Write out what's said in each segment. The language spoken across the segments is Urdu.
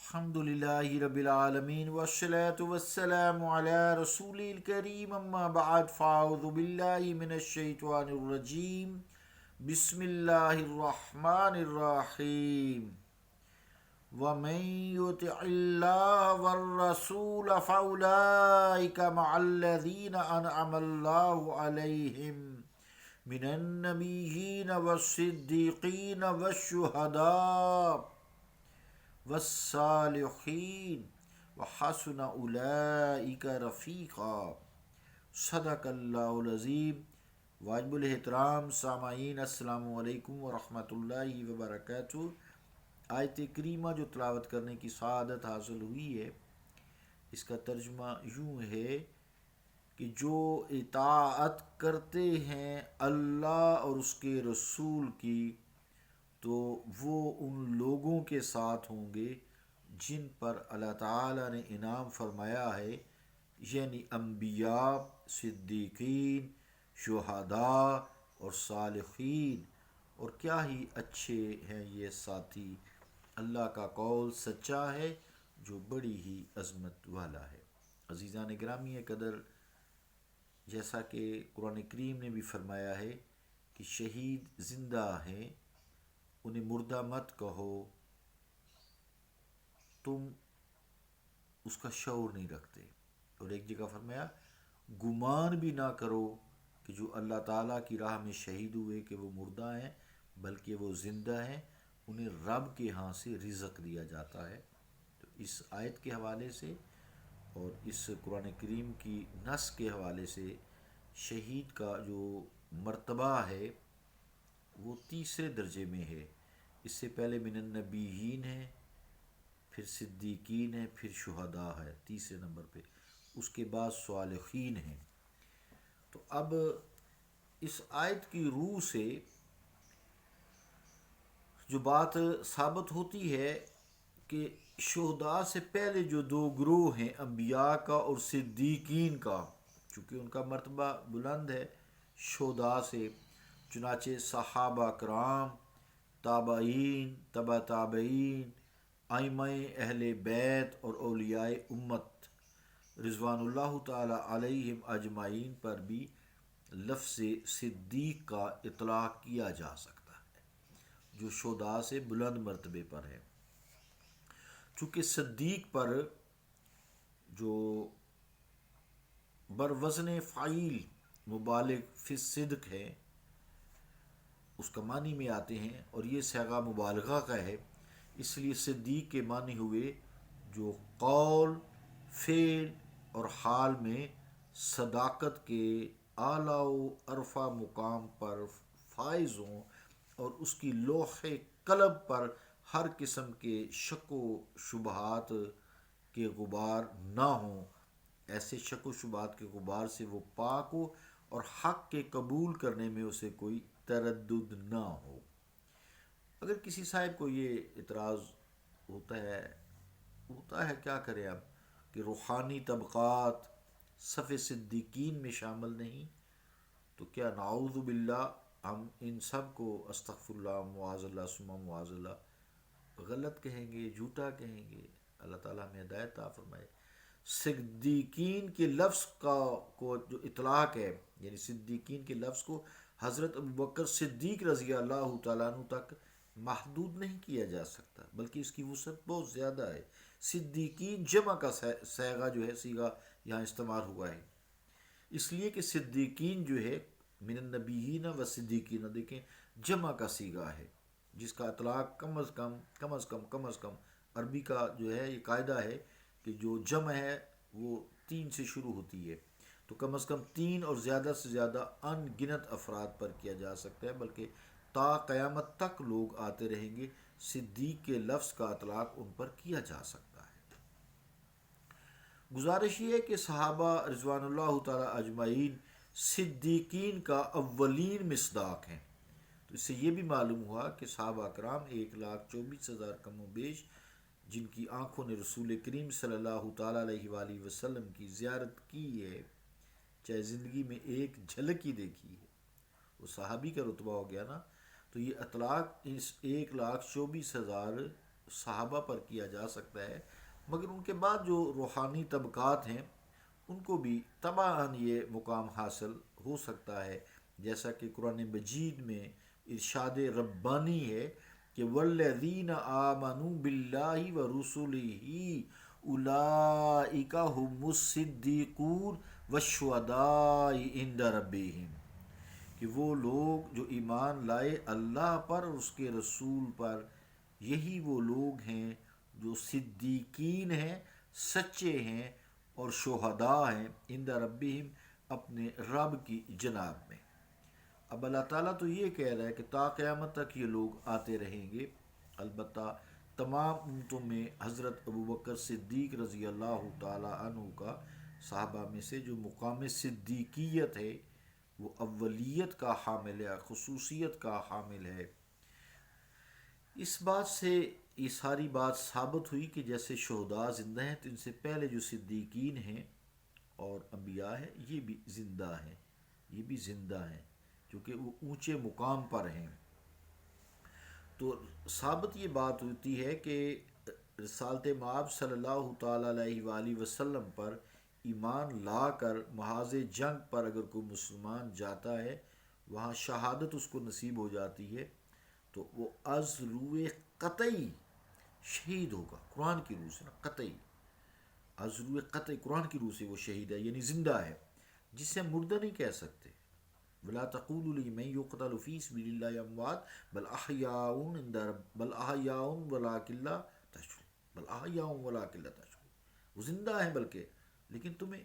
الحمدللہ رب العالمین والصلاة والسلام علی رسول الکریم اما بعد فاعوذ باللہ من الشیطان الرجیم بسم اللہ الرحمن الرحیم ومن يطع الله والرسول فأولئك مع الذين أنعم الله عليهم من النبيين والصديقين والشهداء والصالحین وحسن اولئک رفیقا۔ صدق اللہ العظیم۔ واجب الاحترام سامعین، السلام علیکم ورحمۃ اللہ وبرکاتہ۔ آیت کریمہ جو تلاوت کرنے کی سعادت حاصل ہوئی ہے، اس کا ترجمہ یوں ہے کہ جو اطاعت کرتے ہیں اللہ اور اس کے رسول کی تو وہ ان لوگوں کے ساتھ ہوں گے جن پر اللہ تعالیٰ نے انعام فرمایا ہے، یعنی انبیاء، صدیقین، شہداء اور صالحین۔ اور کیا ہی اچھے ہیں یہ ساتھی، اللہ کا قول سچا ہے جو بڑی ہی عظمت والا ہے۔ عزیزان گرامی قدر، جیسا کہ قرآن کریم نے بھی فرمایا ہے کہ شہید زندہ ہیں، انہیں مردہ مت کہو، تم اس کا شعور نہیں رکھتے۔ اور ایک جگہ فرمایا گمان بھی نہ کرو کہ جو اللہ تعالیٰ کی راہ میں شہید ہوئے کہ وہ مردہ ہیں، بلکہ وہ زندہ ہیں، انہیں رب کے ہاں سے رزق دیا جاتا ہے۔ تو اس آیت کے حوالے سے اور اس قرآن کریم کی نص کے حوالے سے شہید کا جو مرتبہ ہے وہ تیسرے درجے میں ہے۔ اس سے پہلے من النبیین ہے، پھر صدیقین ہے، پھر شہداء ہے تیسرے نمبر پہ، اس کے بعد صالحین ہیں۔ تو اب اس آیت کی روح سے جو بات ثابت ہوتی ہے کہ شہداء سے پہلے جو دو گروہ ہیں، انبیاء کا اور صدیقین کا، چونکہ ان کا مرتبہ بلند ہے شہداء سے، چنانچہ صحابہ کرام، تابعین، تبع تابعین، ائمہ اہل بیت اور اولیاء امت رضوان اللہ تعالی علیہم اجمعین پر بھی لفظ صدیق کا اطلاق کیا جا سکتا ہے، جو شہداء سے بلند مرتبے پر ہے۔ چونکہ صدیق پر جو بروزن فعیل مبالغ فی الصدق ہے، اس کا معنی میں آتے ہیں، اور یہ صیغہ مبالغہ کا ہے، اس لیے صدیق کے معنی ہوئے جو قول، فعل اور حال میں صداقت کے اعلیٰ و عرفہ مقام پر فائز ہوں اور اس کی لوح قلم پر ہر قسم کے شک و شبہات کے غبار نہ ہوں، ایسے شک و شبہات کے غبار سے وہ پاک ہو اور حق کے قبول کرنے میں اسے کوئی تردد نہ ہو۔ اگر کسی صاحب کو یہ اعتراض ہوتا ہے کیا کرے اب کہ روحانی طبقات صف صدیقین میں شامل نہیں، تو کیا نعوذ باللہ ہم ان سب کو استغفر اللہ معاذ اللہ ثم معاذ اللہ غلط کہیں گے، جھوٹا کہیں گے؟ اللہ تعالیٰ ہمیں ہدایت عطا فرمائے۔ صدیقین کے لفظ کو جو اطلاق ہے، یعنی صدیقین کے لفظ کو حضرت ابوبکر صدیق رضی اللہ تعالیٰ عنہ تک محدود نہیں کیا جا سکتا، بلکہ اس کی وسعت بہت زیادہ ہے۔ صدیقین جمع کا صیغہ جو ہے صیغہ یہاں استعمال ہوا ہے، اس لیے کہ صدیقین جو ہے من النبیین و صدیقین، دیکھیں جمع کا صیغہ ہے جس کا اطلاق کم از کم عربی کا جو ہے یہ قاعدہ ہے کہ جو جمع ہے وہ 3 سے شروع ہوتی ہے، تو کم از کم 3 اور زیادہ سے زیادہ ان گنت افراد پر کیا جا سکتا ہے، بلکہ تا قیامت تک لوگ آتے رہیں گے، صدیق کے لفظ کا اطلاق ان پر کیا جا سکتا ہے۔ گزارش یہ ہے کہ صحابہ رضوان اللہ تعالی اجمعین صدیقین کا اولین مصداق ہیں۔ تو اس سے یہ بھی معلوم ہوا کہ صحابہ کرام 1,24,000 کم و بیش جن کی آنکھوں نے رسول کریم صلی اللہ تعالیٰ علیہ وآلہ وسلم کی زیارت کی ہے، چاہے زندگی میں ایک جھلک ہی دیکھی ہے، وہ صحابی کا رتبہ ہو گیا نا۔ تو یہ اطلاق اس 1,24,000 صحابہ پر کیا جا سکتا ہے، مگر ان کے بعد جو روحانی طبقات ہیں ان کو بھی طبعاً یہ مقام حاصل ہو سکتا ہے، جیسا کہ قرآن مجید میں ارشاد ربانی ہے کہ والذین آمنوا باللہ ورسلہ اولئک هم الصدیقون والشہداء عند ربہم، کہ وہ لوگ جو ایمان لائے اللہ پر اور اس کے رسول پر، یہی وہ لوگ ہیں جو صدیقین ہیں، سچے ہیں، اور شہداء ہیں عند ربہم، اپنے رب کی جناب میں۔ اب اللہ تعالیٰ تو یہ کہہ رہا ہے کہ تا قیامت تک یہ لوگ آتے رہیں گے، البتہ تمام امتوں میں حضرت ابوبکر صدیق رضی اللہ تعالیٰ عنہ کا صحابہ میں سے جو مقام صدیقیت ہے وہ اولیت کا حامل ہے، خصوصیت کا حامل ہے۔ اس بات سے یہ ساری بات ثابت ہوئی کہ جیسے شہداء زندہ ہیں تو ان سے پہلے جو صدیقین ہیں اور انبیاء ہیں یہ بھی زندہ ہیں، یہ بھی زندہ ہیں کیونکہ وہ اونچے مقام پر ہیں۔ تو ثابت یہ بات ہوتی ہے کہ رسالت مآب صلی اللہ تعالیٰ علیہ وآلہ وسلم پر ایمان لا کر محاذ جنگ پر اگر کوئی مسلمان جاتا ہے، وہاں شہادت اس کو نصیب ہو جاتی ہے، تو وہ از روح قطعی شہید ہوگا، قرآن کی روح سے نا، قطعی از روح قطعی قرآن کی روح سے وہ شہید ہے، یعنی زندہ ہے، جسے ہم مردہ نہیں کہہ سکتے۔ ولا تقولوا لمن يقتل في سبيل الله اموات بل احياء عند بل احياء ولكن لا تشعرون، بل احياء ولكن لا تشعرون، وہ زندہ ہیں بلکہ لیکن تمہیں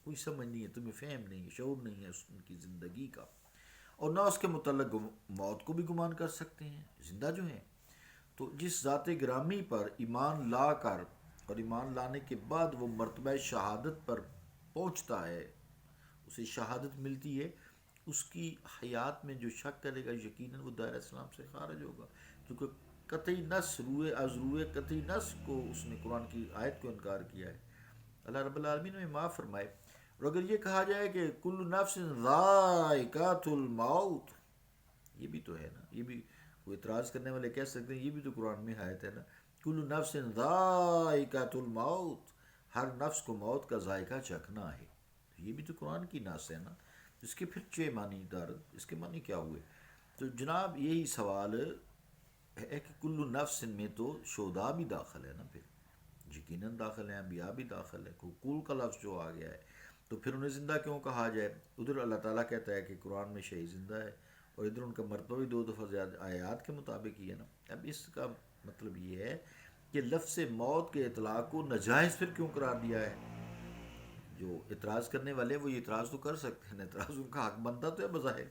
کوئی سمجھ نہیں ہے، تمہیں فہم نہیں ہے، شعور نہیں ہے ان کی زندگی کا، اور نہ اس کے متعلق موت کو بھی گمان کر سکتے ہیں، زندہ جو ہیں۔ تو جس ذات گرامی پر ایمان لا کر اور ایمان لانے کے بعد وہ مرتبہ شہادت پر پہنچتا ہے، اسے شہادت ملتی ہے، اس کی حیات میں جو شک کرے گا یقیناً وہ دائرہ اسلام سے خارج ہوگا، کیونکہ قطعی نص روح از روح قطعی نص کو اس نے قرآن کی آیت کو انکار کیا ہے۔ اللہ رب العالمین نے معاف فرمائے۔ اور اگر یہ کہا جائے کہ کل نفس ذائقۃ الموت، یہ بھی تو ہے نا، یہ بھی کوئی اعتراض کرنے والے کہہ سکتے ہیں یہ بھی تو قرآن میں آیت ہے نا، کل نفس ذائقۃ الموت، ہر نفس کو موت کا ذائقہ چکھنا ہے، یہ بھی تو قرآن کی نص ہے نا، اس کے پھر چھ معنی دارد، اس کے معنی کیا ہوئے؟ تو جناب یہی سوال ہے کہ کل نفس میں تو شہداء بھی داخل ہے نا، پھر یقیناً داخل ہیں، انبیاء بھی داخل ہے، کل کا لفظ جو آ گیا ہے تو پھر انہیں زندہ کیوں کہا جائے؟ ادھر اللہ تعالیٰ کہتا ہے کہ قرآن میں شہید زندہ ہے، اور ادھر ان کا مرتبہ بھی دو دفعہ زیادہ آیات کے مطابق ہی ہے نا۔ اب اس کا مطلب یہ ہے کہ لفظ موت کے اطلاق کو ناجائز پھر کیوں قرار دیا ہے؟ جو اعتراض کرنے والے وہ یہ اعتراض تو کر سکتے ہیں، اعتراض ان کا حق بنتا تو ہے بظاہر۔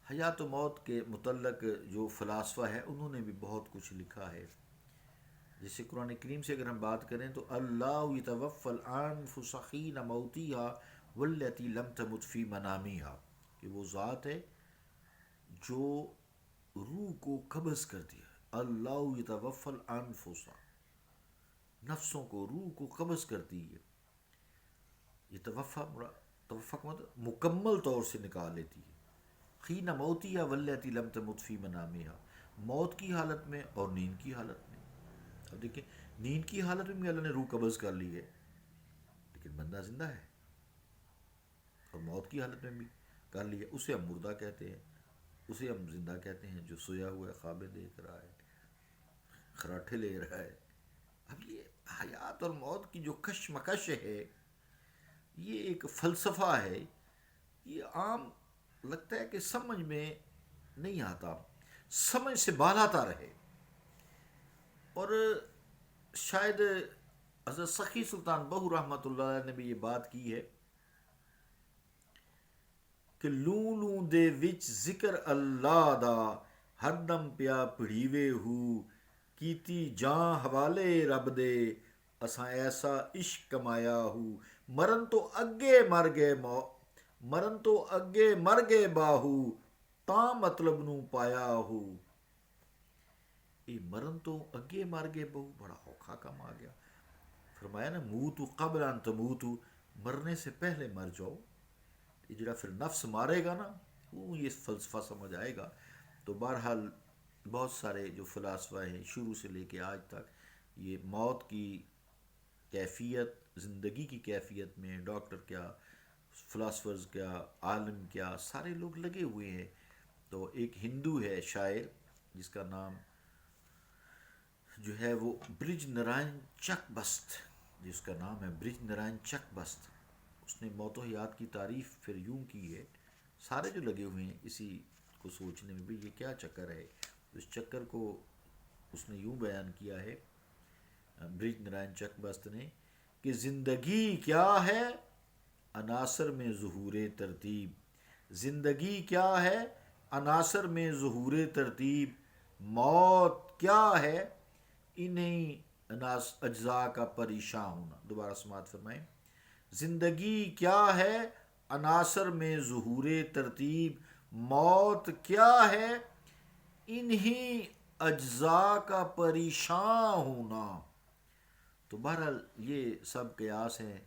حیات و موت کے متعلق جو فلاسفہ ہے انہوں نے بھی بہت کچھ لکھا ہے، جیسے قرآن کریم سے اگر ہم بات کریں تو اللہ یتوفی الانفس حین موتها والتی لم تمت فی منامها، کہ وہ ذات ہے جو روح کو قبض کرتی ہے، اللہ یتوفی الانفس، نفسوں کو، روح کو قبض کرتی ہے، یہ توفیٰ کا مطلب مکمل طور سے نکال لیتی ہے، حین موتها والتی لم تمت فی منامها، موت کی حالت میں اور نیند کی حالت میں۔ اب دیکھیں نیند کی حالت میں بھی اللہ نے روح قبض کر لی ہے لیکن بندہ زندہ ہے، اور موت کی حالت میں بھی کر لی ہے، اسے ہم مردہ کہتے ہیں، اسے ہم زندہ کہتے ہیں، جو سویا ہوا ہے، خوابیں دیکھ رہا ہے، خراٹے لے رہا ہے۔ اب یہ حیات اور موت کی جو کشمکش ہے یہ ایک فلسفہ ہے، یہ عام لگتا ہے کہ سمجھ میں نہیں آتا، سمجھ سے بالا رہے، اور شاید حضرت سخی سلطان بہو رحمۃ اللہ علیہ نے بھی یہ بات کی ہے کہ لوں لوں دے وچ ذکر اللہ دا ہر دم پیا پڑھیوے ہو، کیتی جاں حوالے رب دے اساں ایسا عشق کمایا ہو، مرن تو اگے مر گئے مرن تو اگے مر گئے باہو، تاں مطلب نو پایا ہو۔ یہ مرن تو اگے مر گئے بہو بڑا اوکھا کم آ گیا، فرمایا نا موتو قبل ان تموتو، مرنے سے پہلے مر جاؤ۔ یہ جڑا پھر نفس مارے گا نا وہ یہ فلسفہ سمجھ آئے گا۔ تو بہرحال بہت سارے جو فلاسفہ ہیں شروع سے لے کے آج تک یہ موت کی کیفیت، زندگی کی کیفیت میں ڈاکٹر کیا، فلاسفرز کیا، عالم کیا، سارے لوگ لگے ہوئے ہیں۔ تو ایک ہندو ہے شاعر جس کا نام جو ہے وہ برج نارائن چک بست، جس کا نام ہے برج نارائن چک بست، اس نے موت و حیات کی تعریف پھر یوں کی ہے، سارے جو لگے ہوئے ہیں اسی کو سوچنے میں بھی یہ کیا چکر ہے، اس چکر کو اس نے یوں بیان کیا ہے برج نارائن چک بست نے کہ زندگی کیا ہے عناصر میں ظہور ترتیب، زندگی کیا ہے عناصر میں ظہور ترتیب، موت کیا ہے انہیں اجزاء کا پریشاں ہونا۔ دوبارہ سماعت فرمائیں، زندگی کیا ہے عناصر میں ظہور ترتیب، موت کیا ہے انہی اجزاء کا پریشاں ہونا۔ تو بہرحال یہ سب قیاس ہیں،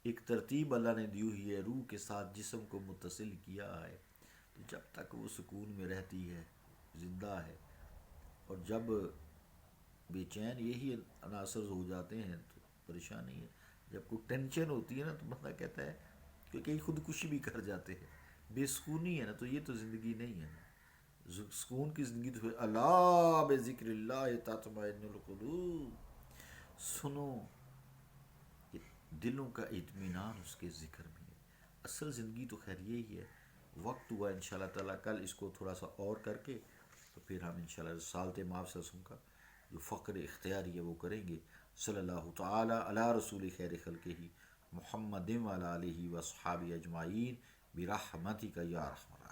ایک ترتیب اللہ نے دی ہوئی ہے، روح کے ساتھ جسم کو متصل کیا ہے، تو جب تک وہ سکون میں رہتی ہے زندہ ہے، اور جب بے چین یہی عناصر ہو جاتے ہیں تو پریشانی ہے۔ جب کوئی ٹینشن ہوتی ہے نا تو بندہ کہتا ہے کہ کئی خودکشی بھی کر جاتے ہیں، بے سکونی ہے نا، تو یہ تو زندگی نہیں ہے نا۔ سکون کی زندگی تو پھر اللہ بذکر اللہ تطمئن القلوب، سنو کہ دلوں کا اطمینان اس کے ذکر میں ہے۔ اصل زندگی تو خیر یہی ہے۔ وقت ہوا انشاءاللہ تعالیٰ کل اس کو تھوڑا سا اور کر کے تو پھر ہم انشاءاللہ رسالت مافصصوں کا جو فقر اختیاری ہے وہ کریں گے۔ صلی اللہ تعالیٰ علی رسول خیر خلقہ محمد وعلی آلہ وصحابہ اجمعین برحمتک یا ارحم